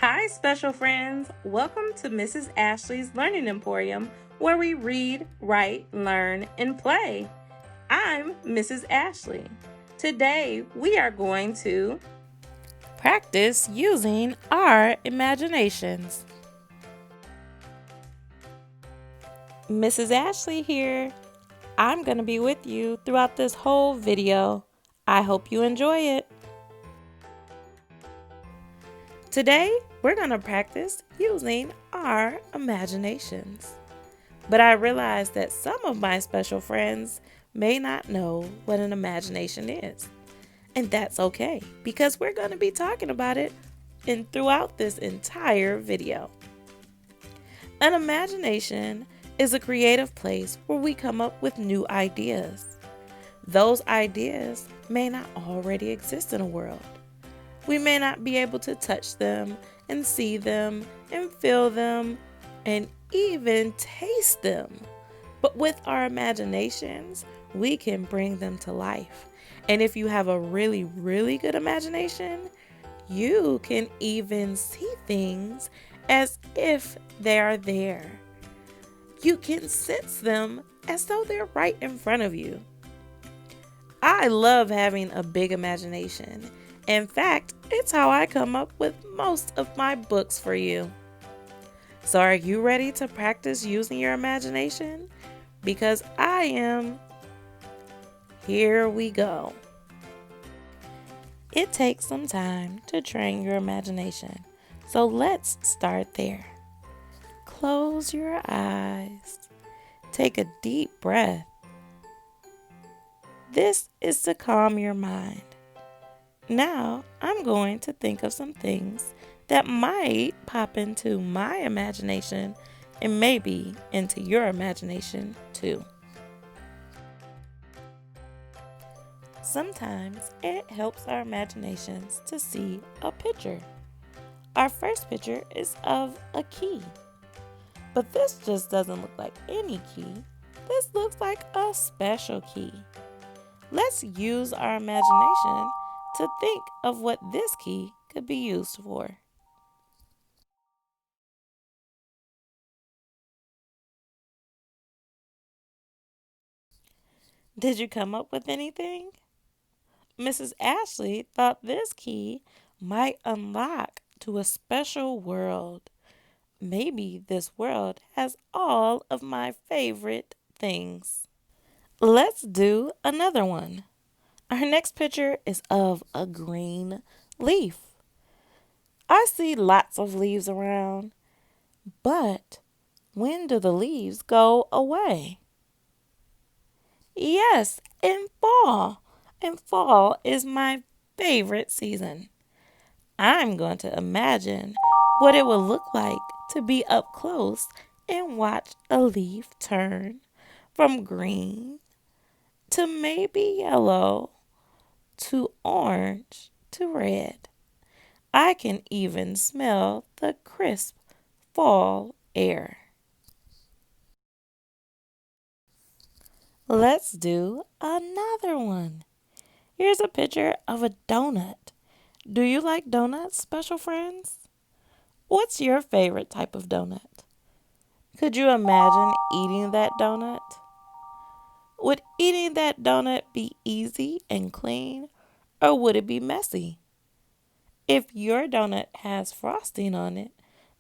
Hi, special friends. Welcome to Mrs. Ashlee's Learning Emporium, where we read, write, learn, and play. I'm Mrs. Ashlee. Today, we are going to practice using our imaginations. Mrs. Ashlee here. I'm going to be with you throughout this whole video. I hope you enjoy it. Today, we're going to practice using our imaginations. But I realize that some of my special friends may not know what an imagination is. And that's okay, because we're going to be talking about it throughout this entire video. An imagination is a creative place where we come up with new ideas. Those ideas may not already exist in a world. We may not be able to touch them and see them and feel them and even taste them. But with our imaginations, we can bring them to life. And if you have a really, really good imagination, you can even see things as if they are there. You can sense them as though they're right in front of you. I love having a big imagination. In fact, it's how I come up with most of my books for you. So are you ready to practice using your imagination? Because I am. Here we go. It takes some time to train your imagination. So let's start there. Close your eyes. Take a deep breath. This is to calm your mind. Now, I'm going to think of some things that might pop into my imagination and maybe into your imagination too. Sometimes it helps our imaginations to see a picture. Our first picture is of a key. But this just doesn't look like any key. This looks like a special key. Let's use our imagination to think of what this key could be used for. Did you come up with anything? Mrs. Ashlee thought this key might unlock to a special world. Maybe this world has all of my favorite things. Let's do another one. Our next picture is of a green leaf. I see lots of leaves around, but when do the leaves go away? Yes, in fall. And fall is my favorite season. I'm going to imagine what it will look like to be up close and watch a leaf turn from green to maybe yellow to orange to red. I can even smell the crisp fall air. Let's do another one. Here's a picture of a donut. Do you like donuts, special friends? What's your favorite type of donut? Could you imagine eating that donut? Would eating that donut be easy and clean, or would it be messy? If your donut has frosting on it,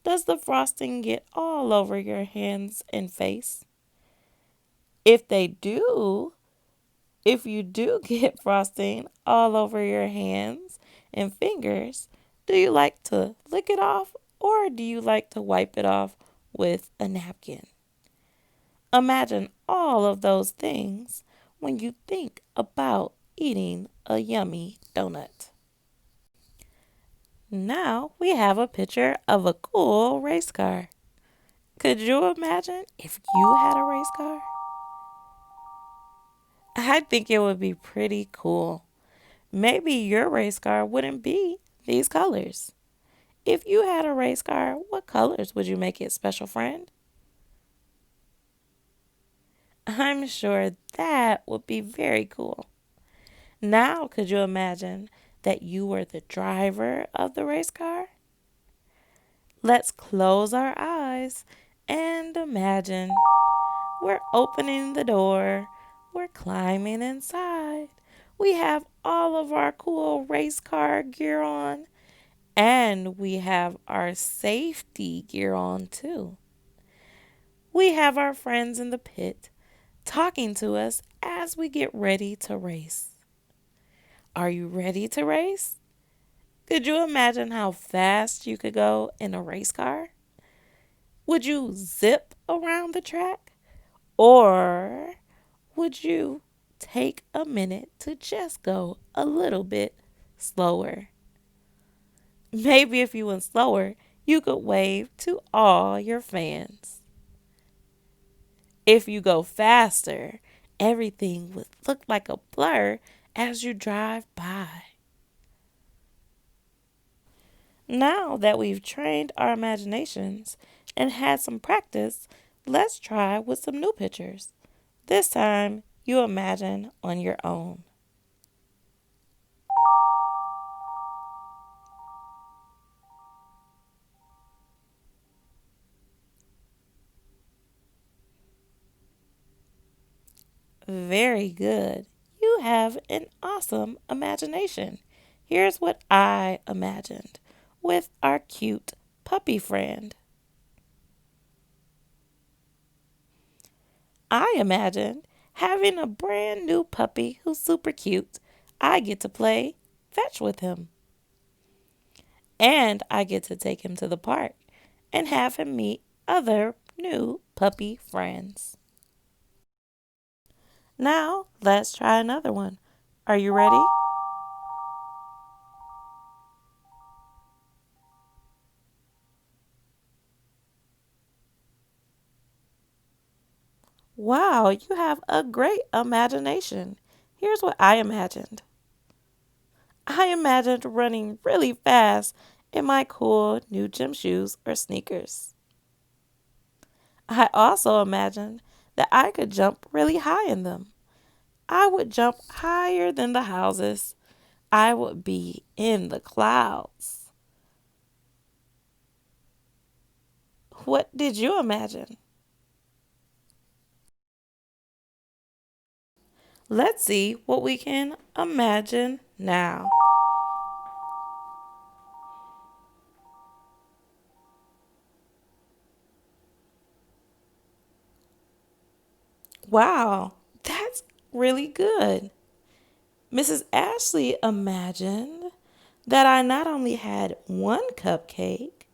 does the frosting get all over your hands and face? If they do, if you do get frosting all over your hands and fingers, do you like to lick it off or do you like to wipe it off with a napkin? Imagine all of those things when you think about eating a yummy donut. Now we have a picture of a cool race car. Could you imagine if you had a race car? I think it would be pretty cool. Maybe your race car wouldn't be these colors. If you had a race car, what colors would you make it, special friend? I'm sure that would be very cool. Now, could you imagine that you were the driver of the race car? Let's close our eyes and imagine we're opening the door. We're climbing inside. We have all of our cool race car gear on, and we have our safety gear on too. We have our friends in the pit talking to us as we get ready to race. Are you ready to race? Could you imagine how fast you could go in a race car? Would you zip around the track? Or would you take a minute to just go a little bit slower? Maybe if you went slower, you could wave to all your fans. If you go faster, everything would look like a blur as you drive by. Now that we've trained our imaginations and had some practice, let's try with some new pictures. This time, you imagine on your own. Very good. You have an awesome imagination. Here's what I imagined with our cute puppy friend. I imagined having a brand new puppy who's super cute. I get to play fetch with him. And I get to take him to the park and have him meet other new puppy friends. Now, let's try another one. Are you ready? Wow, you have a great imagination. Here's what I imagined. I imagined running really fast in my cool new gym shoes or sneakers. I also imagined that I could jump really high in them. I would jump higher than the houses. I would be in the clouds. What did you imagine? Let's see what we can imagine now. Wow, that's really good. Mrs. Ashley imagined that I not only had one cupcake,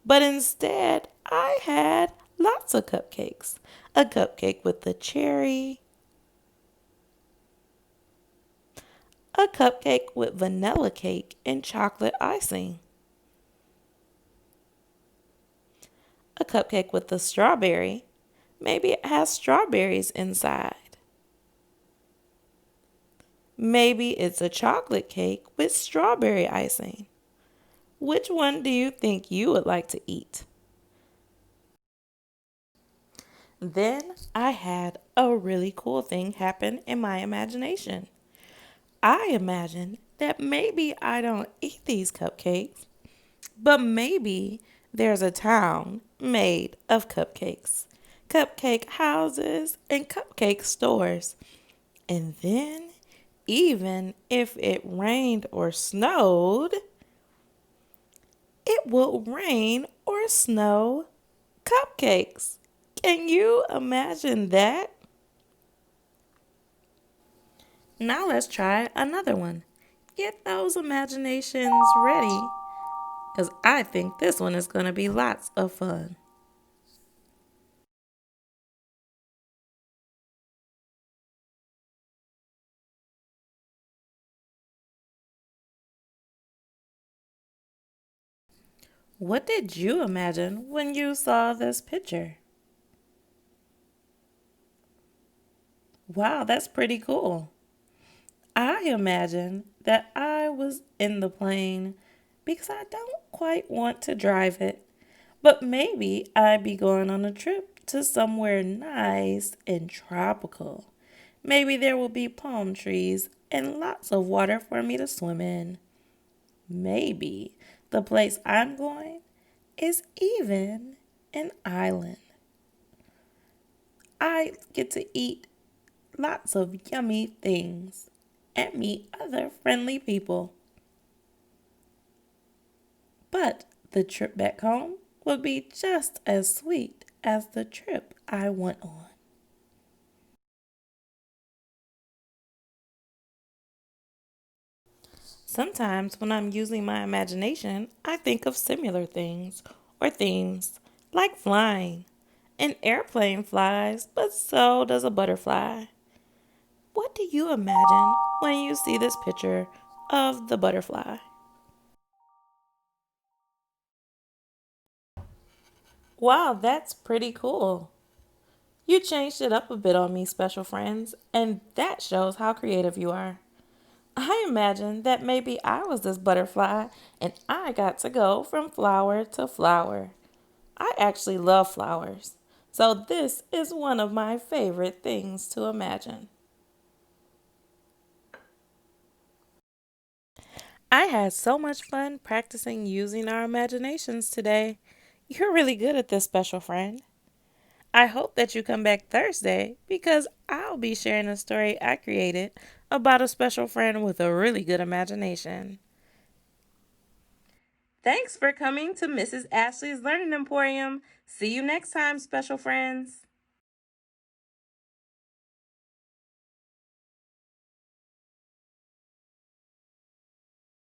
but instead I had lots of cupcakes. A cupcake with the cherry, a cupcake with vanilla cake and chocolate icing, a cupcake with the strawberry. Maybe it has strawberries inside. Maybe it's a chocolate cake with strawberry icing. Which one do you think you would like to eat? Then I had a really cool thing happen in my imagination. I imagined that maybe I don't eat these cupcakes, but maybe there's a town made of cupcakes, cupcake houses, and cupcake stores. And then, even if it rained or snowed, it will rain or snow cupcakes. Can you imagine that? Now let's try another one. Get those imaginations ready because I think this one is going to be lots of fun. What did you imagine when you saw this picture? Wow, that's pretty cool. I imagine that I was in the plane because I don't quite want to drive it. But maybe I'd be going on a trip to somewhere nice and tropical. Maybe there will be palm trees and lots of water for me to swim in. Maybe the place I'm going, is even an island. I get to eat lots of yummy things and meet other friendly people. But the trip back home will be just as sweet as the trip I went on. Sometimes when I'm using my imagination, I think of similar things or themes, like flying. An airplane flies, but so does a butterfly. What do you imagine when you see this picture of the butterfly? Wow, that's pretty cool. You changed it up a bit on me, special friends, and that shows how creative you are. I imagined that maybe I was this butterfly and I got to go from flower to flower. I actually love flowers, so this is one of my favorite things to imagine. I had so much fun practicing using our imaginations today. You're really good at this, special friend. I hope that you come back Thursday because I'll be sharing a story I created about a special friend with a really good imagination. Thanks for coming to Mrs. Ashlee's Learning Emporium. See you next time, special friends.